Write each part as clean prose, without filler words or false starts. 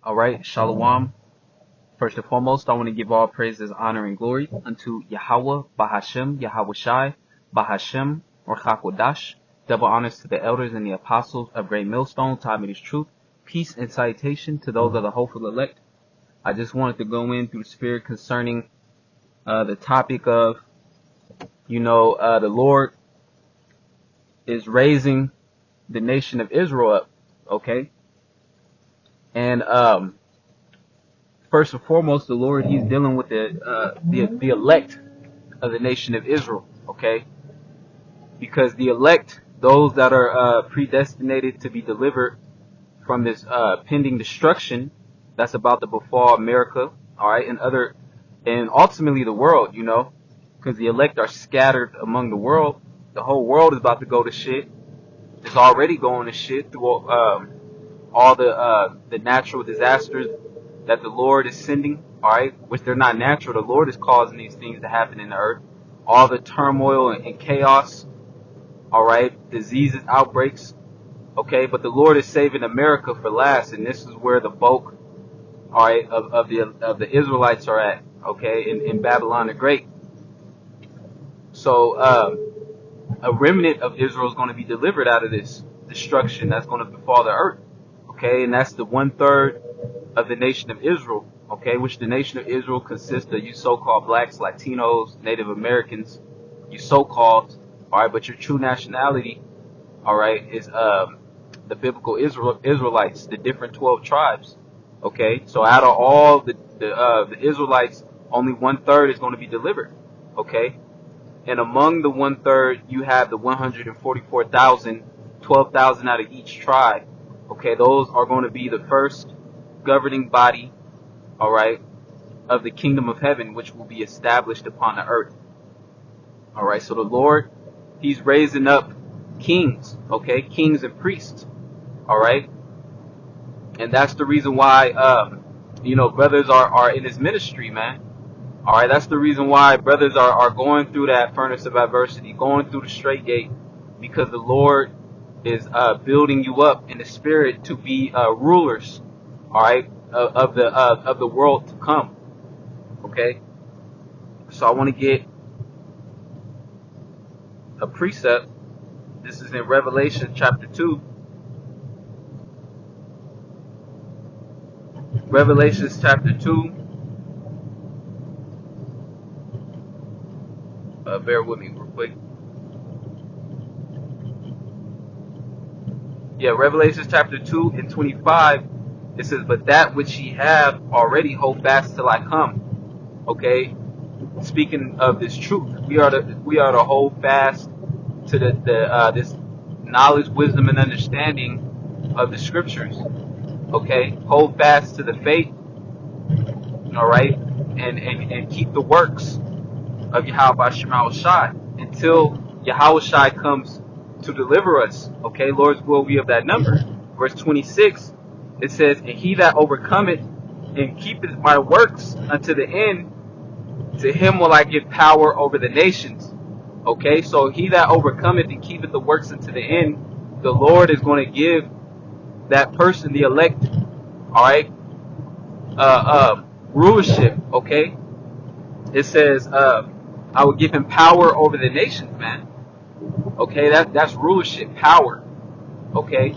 All right, Shalom. First and foremost, I want to give all praises, honor, and glory unto Yahweh, Bahashem, Yahweh Shai, Bahashem, or Chakodash. Double honors to the elders and the apostles of Great Millstone, taught me this truth. Peace and salutation to those of the hopeful elect. I just wanted to go in through the spirit concerning the topic of, the Lord is raising the nation of Israel up, okay? And first and foremost, the Lord, He's dealing with the elect of the nation of Israel, okay? Because the elect, those that are predestinated to be delivered from this pending destruction that's about to befall America, all right, and ultimately the world, because the elect are scattered among the world. The whole world is about to go to shit. It's already going to shit through all the natural disasters that the Lord is sending, all right, which they're not natural. The Lord is causing these things to happen in the earth. All the turmoil and chaos, all right, diseases, outbreaks, okay, but the Lord is saving America for last, and this is where the bulk, all right, of the Israelites are at, okay, in Babylon the Great. So a remnant of Israel is going to be delivered out of this destruction that's going to befall the earth, okay, and that's the 1/3 of the nation of Israel, okay, which the nation of Israel consists of you so-called blacks, Latinos, Native Americans, you so-called, all right, but your true nationality, all right, is the biblical Israelites, the different 12 tribes, okay. So out of all the Israelites, only 1/3 is going to be delivered, okay. And among the 1/3, you have the 144,000, 12,000 out of each tribe, okay. Those are going to be the first governing body, all right, of the kingdom of heaven, which will be established upon the earth, all right. So the Lord, He's raising up kings, okay, kings and priests, all right. And that's the reason why, brothers are in His ministry, man. All right, that's the reason why brothers are going through that furnace of adversity, going through the straight gate, because the Lord is building you up in the spirit to be rulers, all right, of the world to come, okay. So I want to get a precept. This is in Revelation chapter 2. Revelation chapter 2. Bear with me real quick. Yeah, Revelation chapter 2 and 25. It says, "But that which ye have already hold fast till I come." Okay, speaking of this truth, we are to hold fast to this knowledge, wisdom, and understanding of the scriptures. Okay, hold fast to the faith. All right, and keep the works of Yahweh Shema Shai until Yahweh Shai comes to deliver us. Okay, Lord's will be of that number. Verse 26, it says, "And he that overcometh and keepeth my works unto the end, to him will I give power over the nations." Okay, so he that overcometh and keepeth the works unto the end, the Lord is going to give that person, the elect, all right, rulership. Okay, it says, I will give him power over the nations, man. Okay, that's rulership, power. Okay,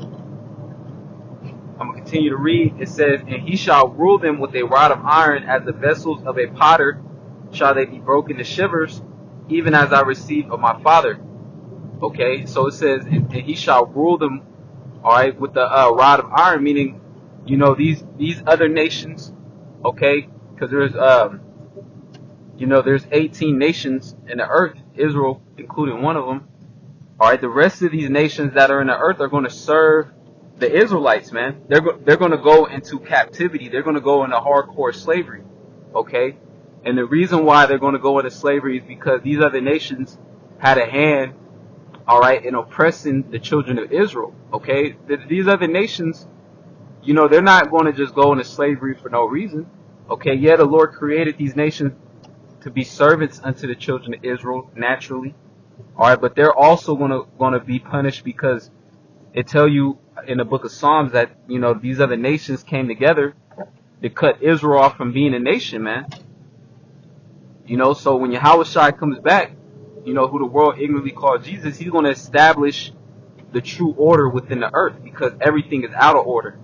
I'm going to continue to read. It says, "And he shall rule them with a rod of iron, as the vessels of a potter shall they be broken to shivers, even as I received of my Father." Okay, so it says, and he shall rule them, all right, with the rod of iron, meaning, these other nations, okay, because there's 18 nations in the earth, Israel including one of them. All right, the rest of these nations that are in the earth are going to serve the Israelites, man. They're going to go into captivity. They're going to go into hardcore slavery, okay? And the reason why they're going to go into slavery is because these other nations had a hand, all right, in oppressing the children of Israel, okay? These other nations, they're not going to just go into slavery for no reason, okay? Yeah, the Lord created these nations to be servants unto the children of Israel naturally, all right, but they're also going to be punished because it tell you in the book of Psalms that, you know, these other nations came together to cut Israel off from being a nation, man. You know, so when Yahushua comes back, you know, who the world ignorantly called Jesus, he's going to establish the true order within the earth, because everything is out of order.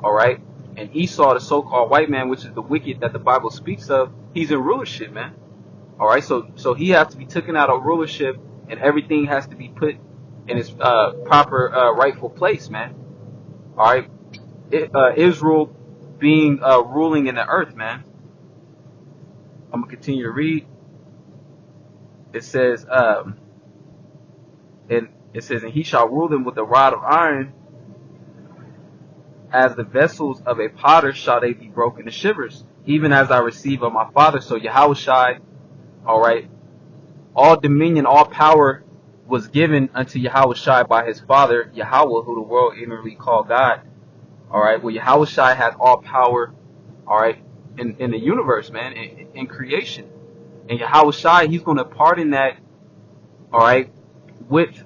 All right. And Esau, the so-called white man, which is the wicked that the Bible speaks of, he's in rulership, man. All right. So he has to be taken out of rulership, and everything has to be put in its proper rightful place, man. All right. Israel being ruling in the earth, man. I'm gonna continue to read. It says, and he shall rule them with a rod of iron, as the vessels of a potter shall they be broken to shivers, even as I receive of my Father. So Yahushua, all right, all dominion, all power was given unto Yahushua by his Father, Yahweh, who the world ignorantly called God. All right, well, Yahushua has all power, all right, in the universe, man, in creation. And Yahushua, he's going to pardon that, all right, with,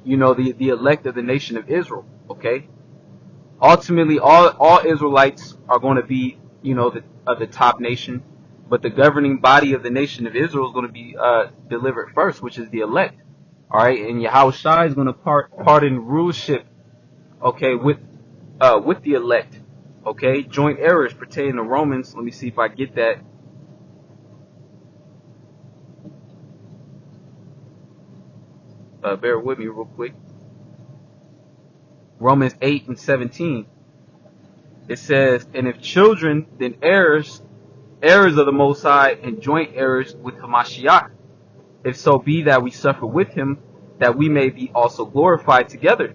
you know, the elect of the nation of Israel, okay? Ultimately, all Israelites are going to be, you know, the top nation, but the governing body of the nation of Israel is going to be delivered first, which is the elect, all right? And Yahushua is going to pardon rulership, okay, with the elect, okay? Joint errors pertaining to Romans. Let me see if I get that. Bear with me real quick. Romans 8:17. It says, and if children, then heirs of the Most High, and joint heirs with Hamashiach, if so be that we suffer with him, that we may be also glorified together.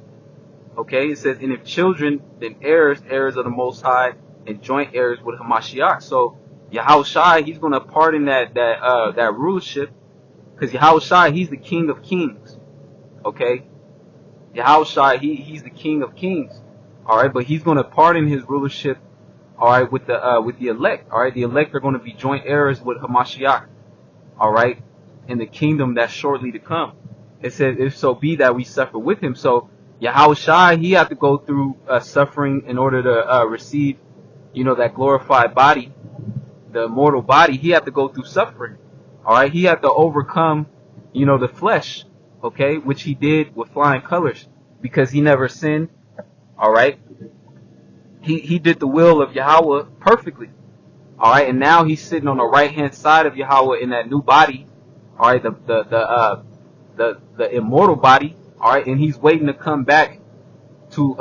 Okay, it says, and if children, then heirs of the Most High, and joint heirs with Hamashiach. So Yahushua, he's going to pardon that rulership, because Yahushua, he's the King of Kings. Okay, Yahushua, he's the King of Kings. All right, but he's going to pardon his rulership. All right, with the elect. All right, the elect are going to be joint heirs with Hamashiach. All right, in the kingdom that's shortly to come. It says, if so be that we suffer with him. So Yahushua, he had to go through suffering in order to receive, you know, that glorified body, the immortal body. He had to go through suffering. All right, he had to overcome, you know, the flesh. Okay, which he did with flying colors, because he never sinned. All right, he did the will of Yahweh perfectly. All right, and now he's sitting on the right hand side of Yahweh in that new body. All right, the immortal body. All right, and he's waiting to come back to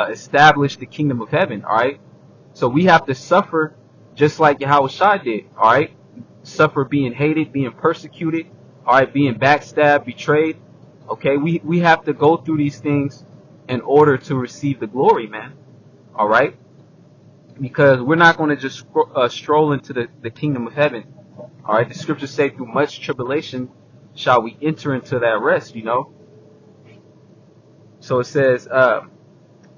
establish the kingdom of heaven. All right, so we have to suffer just like Yahushua did. All right, suffer being hated, being persecuted. All right, being backstabbed, betrayed. Okay, we have to go through these things in order to receive the glory, man. All right, because we're not going to just stroll into the kingdom of heaven. All right, the scriptures say, through much tribulation shall we enter into that rest, you know. So it says,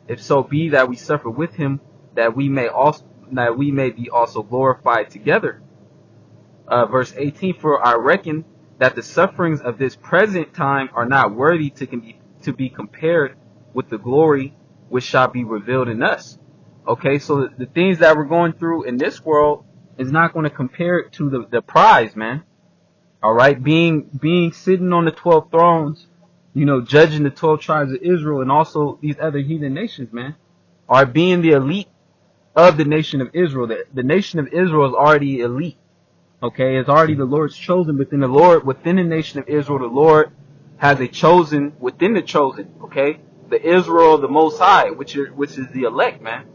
if so be that we suffer with him, that we may be also glorified together. Verse 18, for I reckon that the sufferings of this present time are not worthy to be compared with the glory which shall be revealed in us. Okay, so the things that we're going through in this world is not going to compare it to the prize, man. All right, being sitting on the 12 thrones, you know, judging the 12 tribes of Israel and also these other heathen nations, man. All right, being the elite of the nation of Israel. The nation of Israel is already elite. Okay, it's already the Lord's chosen within the nation of Israel. The Lord has a chosen within the chosen. Okay, the Israel, the Most High, which is the elect, man.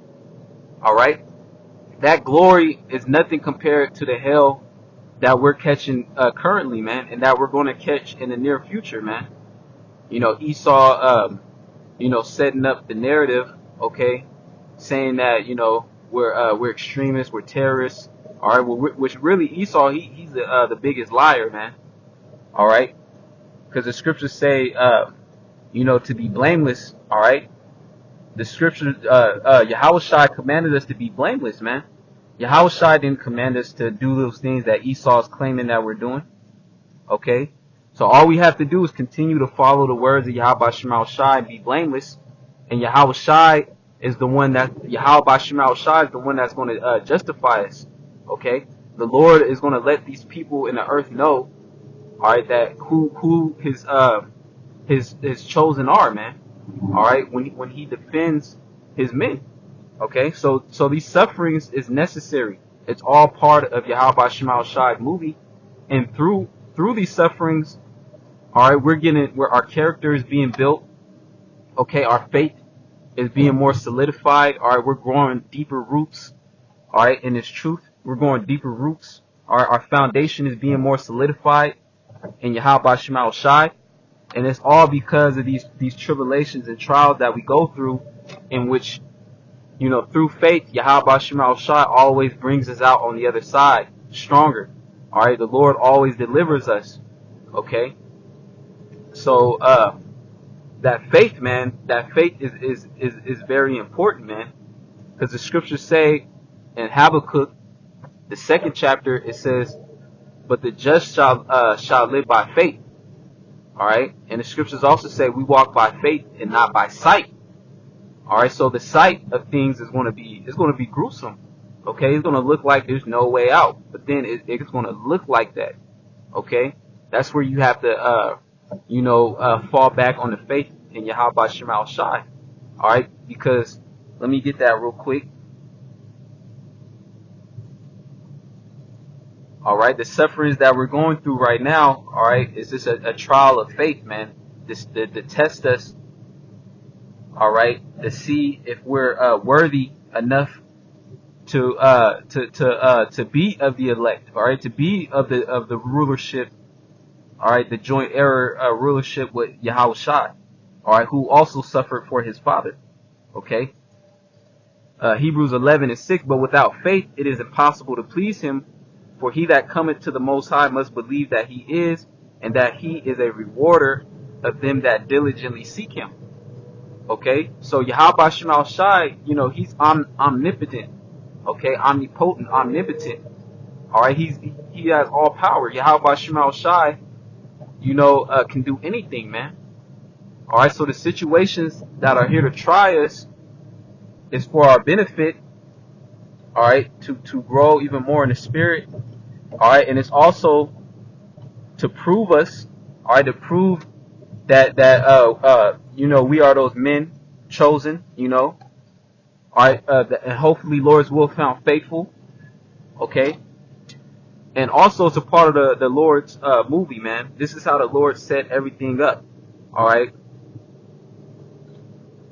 All right, that glory is nothing compared to the hell that we're catching currently, man, and that we're going to catch in the near future, man. You know, Esau, you know, setting up the narrative, okay, saying that, you know, we're extremists, we're terrorists. All right, well, which really Esau, he's the biggest liar, man. All right, because the scriptures say, you know, to be blameless. All right, the scriptures, Yahushua commanded us to be blameless, man. Yahushua didn't command us to do those things that Esau's claiming that we're doing. Okay, So all we have to do is continue to follow the words of Yahweh Shema Shai and be blameless. And Yahweh Shai is the one Yahweh Shema Shai is the one that's going to justify us. Okay? The Lord is going to let these people in the earth know, all right, that who his chosen are, man. All right, when he defends his men. Okay? So these sufferings is necessary. It's all part of Yahweh Shema Shai's movie. And through these sufferings, all right, where our character is being built. Okay, our faith is being more solidified. All right, we're growing deeper roots. All right, in this truth, we're growing deeper roots. All right, our foundation is being more solidified in Yahweh Shema Shai, and it's all because of these tribulations and trials that we go through, in which, you know, through faith, Yahweh Shema Shai always brings us out on the other side stronger. All right, the Lord always delivers us. Okay. So that faith, man, that faith is very important, man, because the scriptures say in Habakkuk, the 2nd chapter, it says, "But the just shall live by faith." All right, and the scriptures also say we walk by faith and not by sight. All right, so the sight of things is going to be gruesome. Okay, it's going to look like there's no way out, but then it's going to look like that. Okay, that's where you have to fall back on the faith in Yahweh Shema Shai. All right, because let me get that real quick. All right, the sufferings that we're going through right now, all right, is just a trial of faith, man. This to test us. All right, to see if we're worthy enough to be of the elect. All right, to be of the rulership. All right, the joint heir rulership with Yahweh Shai, all right, who also suffered for his father. Okay. Hebrews 11:6. But without faith it is impossible to please him, for he that cometh to the Most High must believe that he is, and that he is a rewarder of them that diligently seek him. Okay, so Yahweh Shema Shai, you know, he's omnipotent. Okay, omnipotent, omnipotent. All right, he has all power. Yahweh Shema Shai, you know, can do anything, man. All right, so the situations that are here to try us is for our benefit. All right, to grow even more in the spirit. All right, and it's also to prove us. All right, to prove that you know, we are those men chosen. You know, all right, and hopefully Lord's will found faithful. Okay. And also, it's a part of the Lord's movie, man. This is how the Lord set everything up. All right.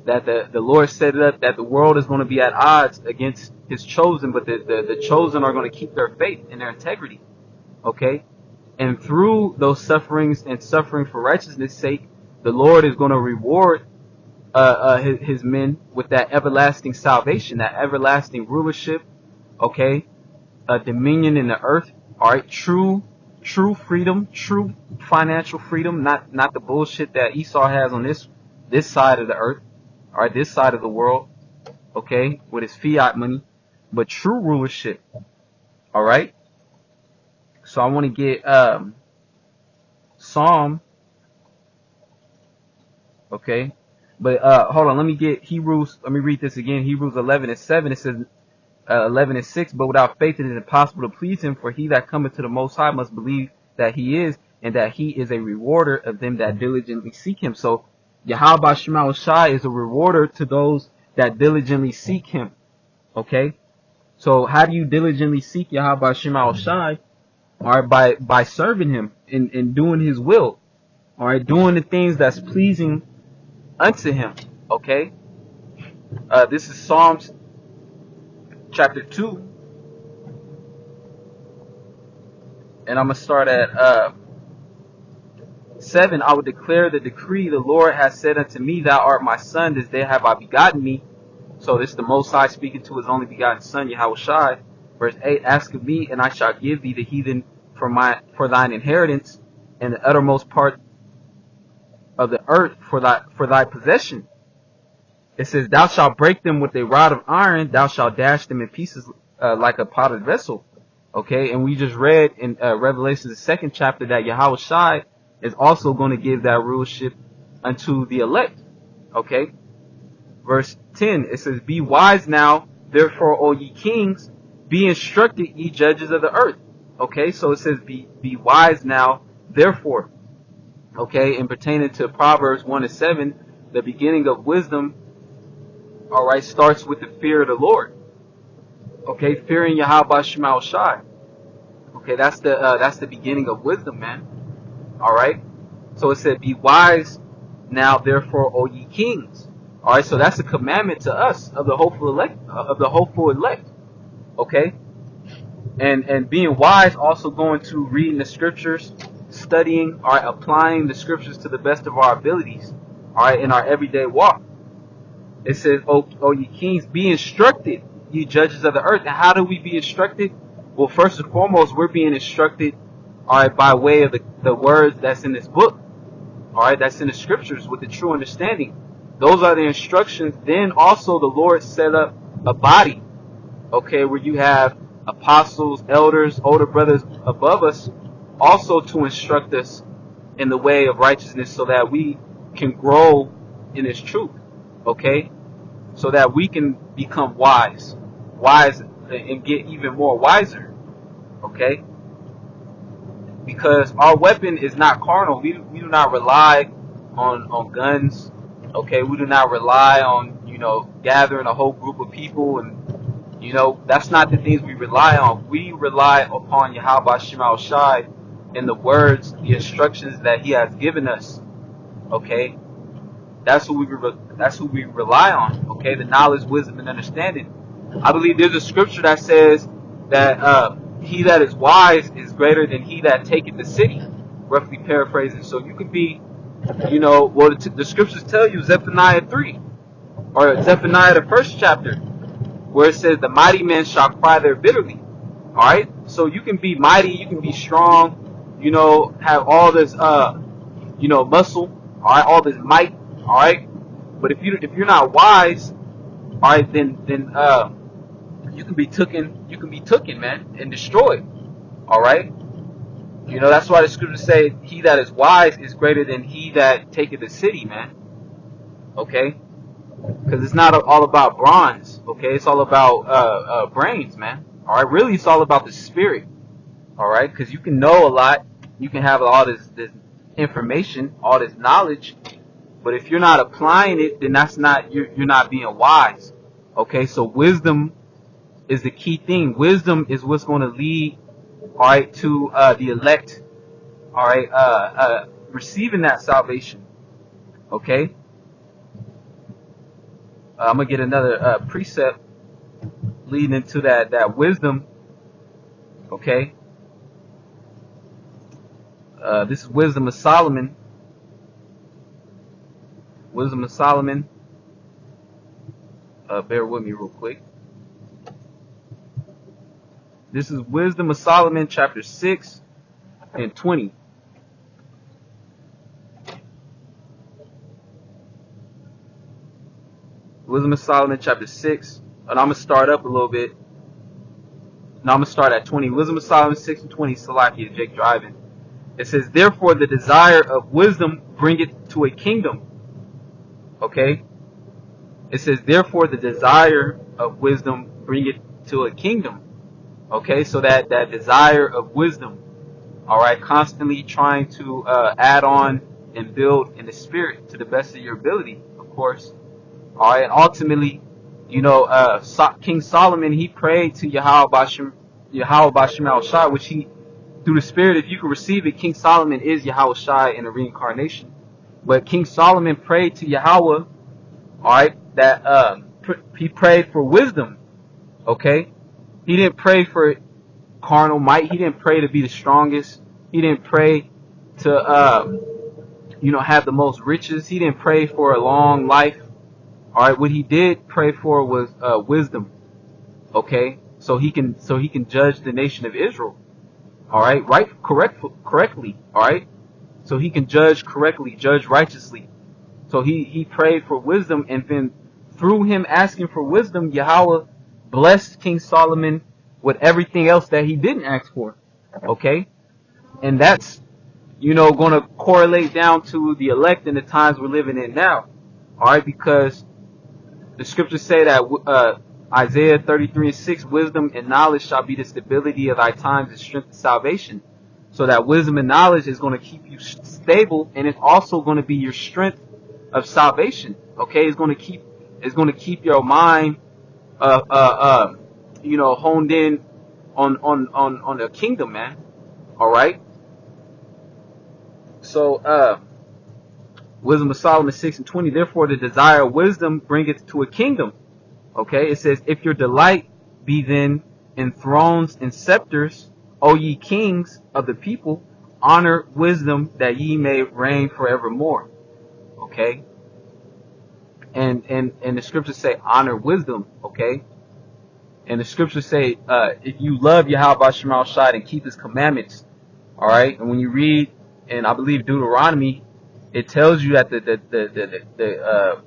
That the Lord set it up that the world is going to be at odds against his chosen, but the chosen are going to keep their faith and their integrity. Okay. And through those sufferings and suffering for righteousness' sake, the Lord is going to reward his men with that everlasting salvation, that everlasting rulership. Okay. Dominion in the earth. All right, true freedom, true financial freedom, not the bullshit that Esau has on this side of the earth, all right, this side of the world, okay, with his fiat money, but true rulership. All right. So I want to get Psalm, okay, but hold on, let me get Hebrews. Let me read this again. Hebrews 11:7. It says. 11:6. But without faith it is impossible to please him, for he that cometh to the Most High must believe that he is, and that he is a rewarder of them that diligently seek him. So Yahweh Shema Shai is a rewarder to those that diligently seek him. Okay, so how do you diligently seek Yahweh Shema Shai? All right, by serving him and doing his will. All right, doing the things that's pleasing unto him. Okay, this is Psalms chapter 2, and I'm going to start at 7. I will declare the decree the Lord has said unto me, thou art my son, this day have I begotten me. So this is the Most High speaking to his only begotten son, Yahweh Shai. Verse 8, ask of me, and I shall give thee the heathen for thine inheritance, and the uttermost part of the earth for thy possession. It says, thou shalt break them with a rod of iron, thou shalt dash them in pieces like a potted vessel. Okay, and we just read in Revelation, the 2nd chapter, that Yahweh Shai is also going to give that rulership unto the elect. Okay? Verse 10, it says, "Be wise now, therefore, O ye kings, be instructed, ye judges of the earth." Okay, so it says, be wise now, therefore. Okay, and pertaining to Proverbs 1:7, the beginning of wisdom, alright, starts with the fear of the Lord. Okay, fearing Yahweh Shema Shai. Okay, that's the beginning of wisdom, man. Alright? So it said, "Be wise now, therefore, O ye kings." Alright, so that's a commandment to us of the hopeful elect. Okay? And being wise, also going to reading the scriptures, studying, alright, applying the scriptures to the best of our abilities, alright, in our everyday walk. It says, O ye kings, be instructed, ye judges of the earth. And how do we be instructed? Well, first and foremost, we're being instructed, alright, by way of the words that's in this book, alright, that's in the scriptures with the true understanding. Those are the instructions. Then also the Lord set up a body, okay, where you have apostles, elders, older brothers above us, also to instruct us in the way of righteousness, so that we can grow in His truth, okay, so that we can become wise and get even more wiser, okay, because our weapon is not carnal. We do not rely on guns, okay, we do not rely on, gathering a whole group of people, and that's not the things we rely on. We rely upon Yahweh Shema Shai and the words, the instructions that He has given us. Okay, that's who we rely on. Okay, the knowledge, wisdom, and understanding. I believe there's a scripture that says that he that is wise is greater than he that taketh the city. Roughly paraphrasing. So you could be, the scriptures tell you, Zephaniah 3, or Zephaniah the first chapter, where it says, "The mighty men shall cry there bitterly." Alright? So you can be mighty, you can be strong, have all this, muscle, alright, all this might, alright? But if you're not wise, alright, then you can be taken, man, and destroyed. Alright? That's why the scriptures say, "He that is wise is greater than he that taketh the city," man. Okay? Because it's not all about bronze, okay? It's all about brains, man. Alright? Really, it's all about the spirit. Alright? Because you can know a lot, you can have all this information, all this knowledge, but if you're not applying it, then you're not being wise. Okay? So wisdom is the key thing. Wisdom is what's going to lead, alright, to the elect, alright, receiving that salvation. Okay? I'm going to get another precept leading into that wisdom. Okay? This is Wisdom of Solomon. Wisdom of Solomon. Bear with me real quick. This is Wisdom of Solomon, chapter 6 and 20. Wisdom of Solomon, chapter 6. And I'm going to start up a little bit. No, I'm going to start at 20. Wisdom of Solomon 6 and 20. Salakia, Jake driving. It says, "Therefore the desire of wisdom bringeth to a kingdom." Okay? It says, "Therefore the desire of wisdom bringeth to a kingdom." Okay? So that desire of wisdom, alright, constantly trying to add on and build in the spirit to the best of your ability, of course. Alright, and ultimately, King Solomon, he prayed to Yahweh Shema Shai, which he, through the Spirit, if you can receive it, King Solomon is Yahweh Shai in a reincarnation. But King Solomon prayed to Yahweh, alright, that he prayed for wisdom. Okay? He didn't pray for carnal might. He didn't pray to be the strongest. He didn't pray to have the most riches. He didn't pray for a long life. Alright, what he did pray for was wisdom. Okay? So he can judge the nation of Israel. Alright, correctly. Alright? So he can judge correctly, judge righteously. So he prayed for wisdom, and then through him asking for wisdom, Yahweh blessed King Solomon with everything else that he didn't ask for. Okay? And that's going to correlate down to the elect in the times we're living in now. All right, because the scriptures say that Isaiah 33:6, wisdom and knowledge shall be the stability of thy times and strength of salvation. So that wisdom and knowledge is going to keep you stable, and it's also going to be your strength of salvation. Okay, it's going to keep your mind, honed in on the kingdom, man. All right. So, Wisdom of Solomon 6:20. Therefore, the desire of wisdom bringeth to a kingdom. Okay, it says, if your delight be then in thrones and scepters, O ye kings of the people, honor wisdom that ye may reign forevermore. Okay, and the scriptures say honor wisdom. Okay, and the scriptures say if you love Yahweh Shema Shai and keep His commandments. All right, and when you read, and I believe Deuteronomy, it tells you that the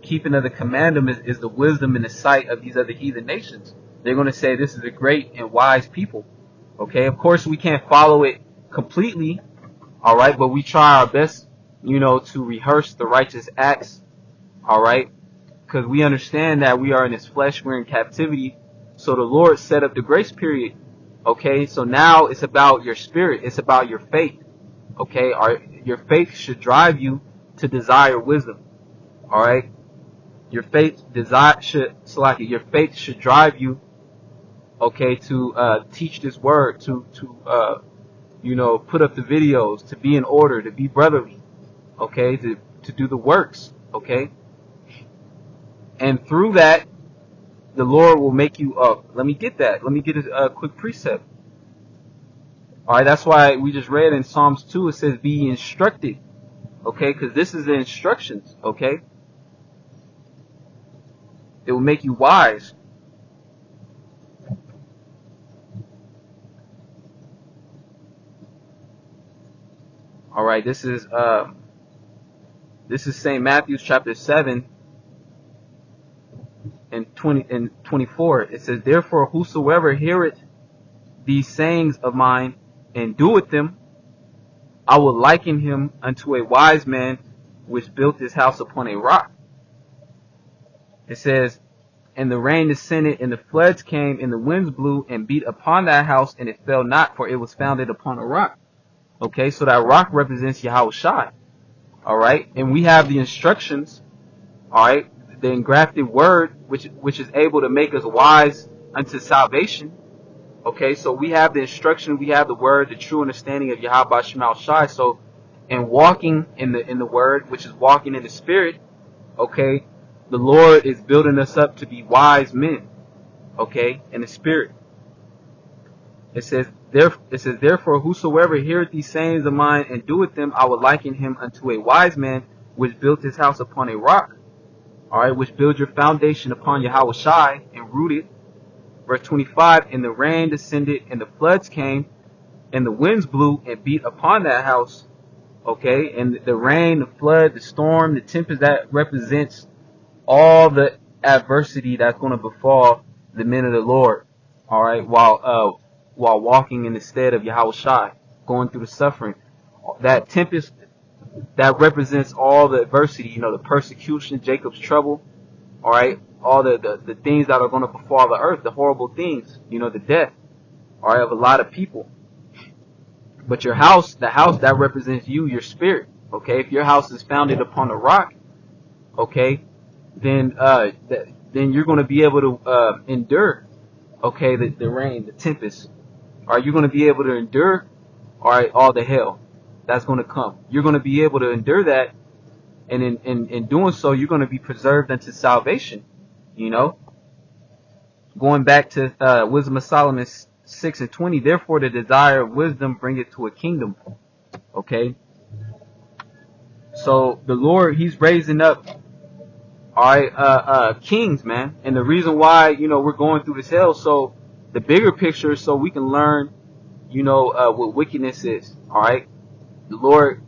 keeping of the commandment is the wisdom in the sight of these other heathen nations. They're going to say this is a great and wise people. Okay, of course we can't follow it completely, all right, but we try our best, to rehearse the righteous acts, all right, because we understand that we are in this flesh, we're in captivity. So the Lord set up the grace period. Okay, so now it's about your spirit, it's about your faith. Okay, your faith should drive you to desire wisdom. All right, your faith should drive you, okay, to teach this word, to put up the videos, to be in order, to be brotherly, okay, to do the works, okay, and through that, the Lord will make you up. Let me get a quick precept. All right, that's why we just read in Psalms 2, it says, be instructed, okay, because this is the instructions, okay. It will make you wise. All right, this is St. Matthew chapter 7 and 24. It says, therefore whosoever heareth these sayings of mine and doeth them, I will liken him unto a wise man which built his house upon a rock. It says, and the rain descended, and the floods came, and the winds blew and beat upon that house, and it fell not, for it was founded upon a rock. Okay, so that rock represents Yahweh Shai. All right, and we have the instructions. All right, the engrafted word, which is able to make us wise unto salvation. Okay, so we have the instruction, we have the word, the true understanding of Yahweh Shema Shai. So, in walking in the word, which is walking in the spirit, okay, the Lord is building us up to be wise men, okay, in the spirit. It says, therefore, whosoever heareth these sayings of mine and doeth them, I will liken him unto a wise man which built his house upon a rock. All right, which build your foundation upon Yahweh Shai and rooted. Verse 25, and the rain descended, and the floods came, and the winds blew and beat upon that house. Okay, and the rain, the flood, the storm, the tempest, that represents all the adversity that's going to befall the men of the Lord. All right, while walking in the stead of Yahweh Shai, going through the suffering. That tempest, that represents all the adversity, the persecution, Jacob's trouble. All right, all the things that are going to befall the earth, the horrible things, the death, all right, of a lot of people. But your house, the house that represents you, your spirit, okay, if your house is founded upon a rock, okay, then you're going to be able to endure, okay, the rain, the tempest. Are you going to be able to endure, all right, all the hell that's going to come? You're going to be able to endure that, and in doing so, you're going to be preserved unto salvation. Going back to Wisdom of Solomon 6:20, therefore the desire of wisdom bringeth to a kingdom. Okay, so the Lord, He's raising up, all right, kings, man, and the reason why we're going through this hell, so the bigger picture, so we can learn, what wickedness is. All right, the Lord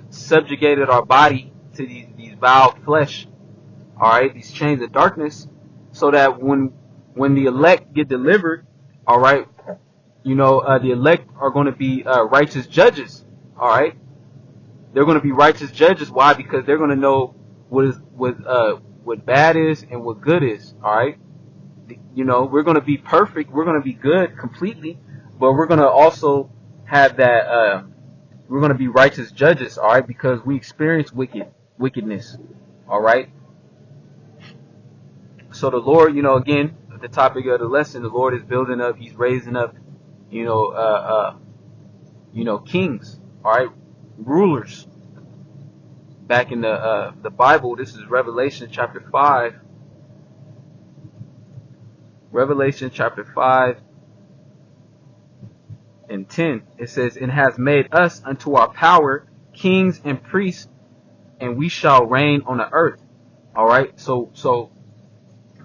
subjugated our body to these vile flesh. All right, these chains of darkness, so that when the elect get delivered, all right, the elect are going to be righteous judges. All right. They're going to be righteous judges. Why? Because they're going to know what bad is and what good is. All right. You know, we're going to be perfect. We're going to be good completely, but we're going to also have that. We're going to be righteous judges. All right, because we experience wickedness. All right. So the Lord, you know, again, the topic of the lesson, the Lord is building up. He's raising up, you know, kings. All right, rulers. Back in the Bible, this is Revelation chapter 5. Revelation chapter 5 and 10. It says, "And has made us unto our power kings and priests, and we shall reign on the earth." All right. So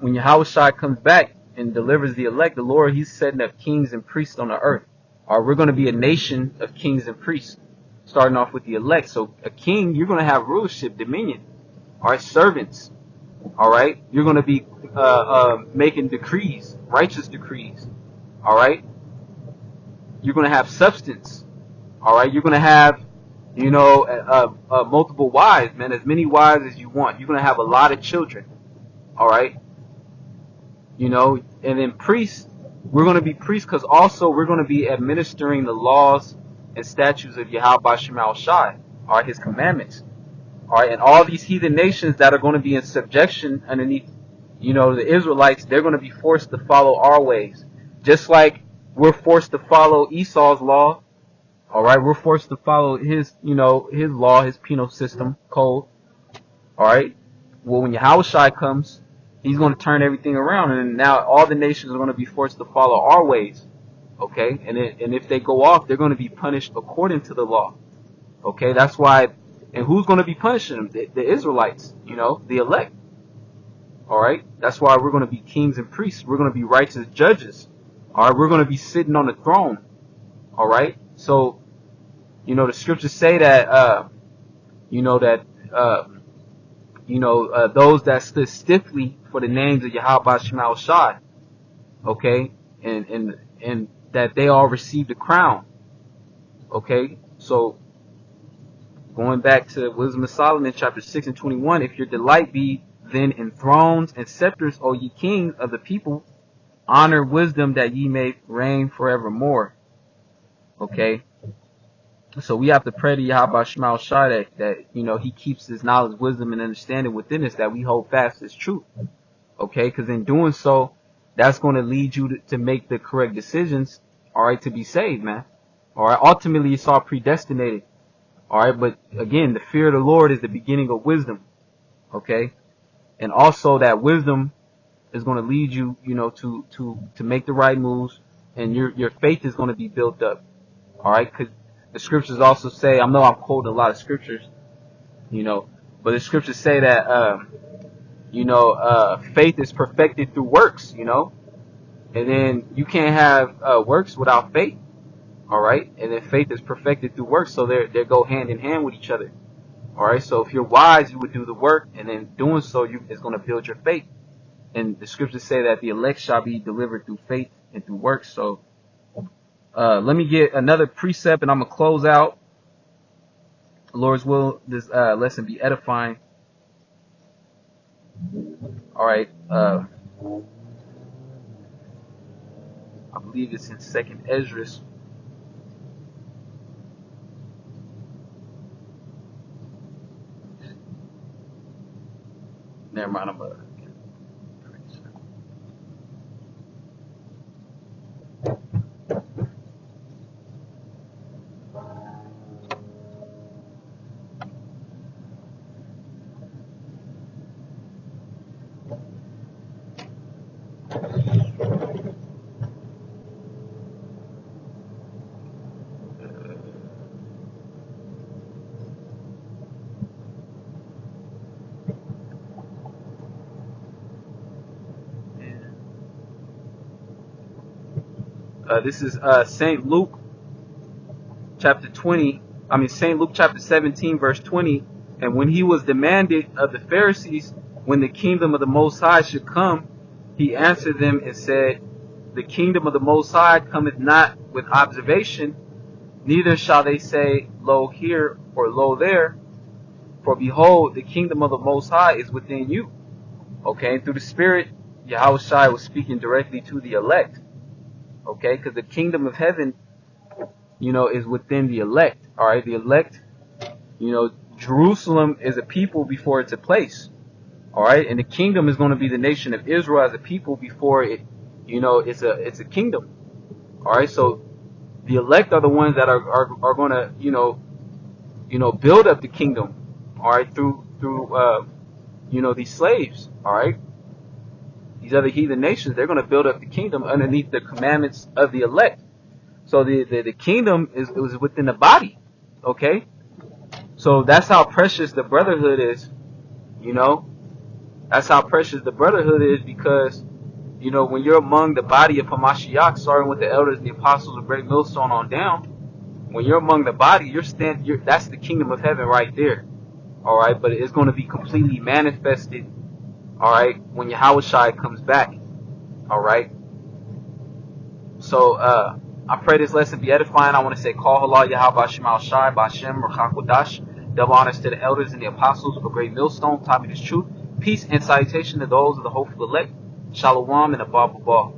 when Yahushua comes back and delivers the elect, the Lord, He's setting up kings and priests on the earth. All right, we're going to be a nation of kings and priests, starting off with the elect. So a king, you're going to have rulership, dominion. All right, servants. All right, you're going to be making decrees, righteous decrees. All right, you're going to have substance. All right, you're going to have, you know, multiple wives, man, as many wives as you want. You're going to have a lot of children. All right, you know, and then priests, we're going to be priests because also we're going to be administering the laws and statutes of Yahweh Shemal Shai, all right, His commandments. All right, and all these heathen nations that are going to be in subjection underneath, you know, the Israelites, they're going to be forced to follow our ways. Just like we're forced to follow Esau's law. All right, we're forced to follow his, you know, his law, his penal system code. All right. Well, when Yahushua comes, He's going to turn everything around, and now all the nations are going to be forced to follow our ways. Okay, and if they go off, they're going to be punished according to the law. Okay, that's why. And who's going to be punishing them? The Israelites, you know, the elect. All right, that's why we're going to be kings and priests. We're going to be righteous judges. All right, we're going to be sitting on the throne. All right, so, you know, the scriptures say that, those that stood stiffly for the names of Yahweh Shemal Shai, okay, and that they all received a crown. Okay, so going back to Wisdom of Solomon, chapter 6 and 21, "If your delight be then in thrones and scepters, O ye kings of the people, honor wisdom that ye may reign forevermore." Okay, so we have to pray to Yahweh Shemal Shai that, you know, He keeps His knowledge, wisdom, and understanding within us, that we hold fast His truth. Okay, because in doing so, that's going to lead you to make the correct decisions, all right, to be saved, man. All right, ultimately, it's all predestinated. All right, but again, the fear of the Lord is the beginning of wisdom. Okay, and also that wisdom is going to lead you, you know, to make the right moves, and your faith is going to be built up. All right, because the scriptures also say, I know I'm quoting a lot of scriptures, you know, but the scriptures say that, faith is perfected through works, you know, and then you can't have works without faith. All right, and then faith is perfected through works, so they go hand in hand with each other. All right, so if you're wise, you would do the work, and then doing so, is going to build your faith. And the scriptures say that the elect shall be delivered through faith and through works. So let me get another precept, and I'm gonna close out. Lord's will, this lesson be edifying. All right, I believe it's in 2nd Esdras. Never mind, I'm this is St. Luke chapter 20. St. Luke chapter 17, verse 20. "And when He was demanded of the Pharisees when the kingdom of the Most High should come, He answered them and said, The kingdom of the Most High cometh not with observation, Neither shall they say, Lo here or Lo there, for behold, the kingdom of the Most High is within you. Okay, and through the Spirit, Yahweh Shai was speaking directly to the elect. Okay, because the kingdom of heaven, is within the elect. All right, the elect, Jerusalem is a people before it's a place. All right, and the kingdom is going to be the nation of Israel as a people before it, it's a kingdom. All right, so the elect are the ones that are going to, build up the kingdom. All right, through these slaves. All right, these other heathen nations, they're going to build up the kingdom underneath the commandments of the elect. So the kingdom is within the body. Okay, so that's how precious the brotherhood is. That's how precious the brotherhood is, because when you're among the body of Hamashiach, starting with the elders and the apostles of Great Millstone on down, when you're among the body, that's the kingdom of heaven right there. All right, but it's going to be completely manifested. All right, when Yahweh Shai comes back. All right. So I pray this lesson be edifying. I want to say, Call Halal Yahweh Bashem Al Shai Bashem Rachakodash. Double honors to the elders and the apostles of a Great Millstone, taught me this truth. Peace and salutation to those of the hopeful elect. Shalom and Abba Baba.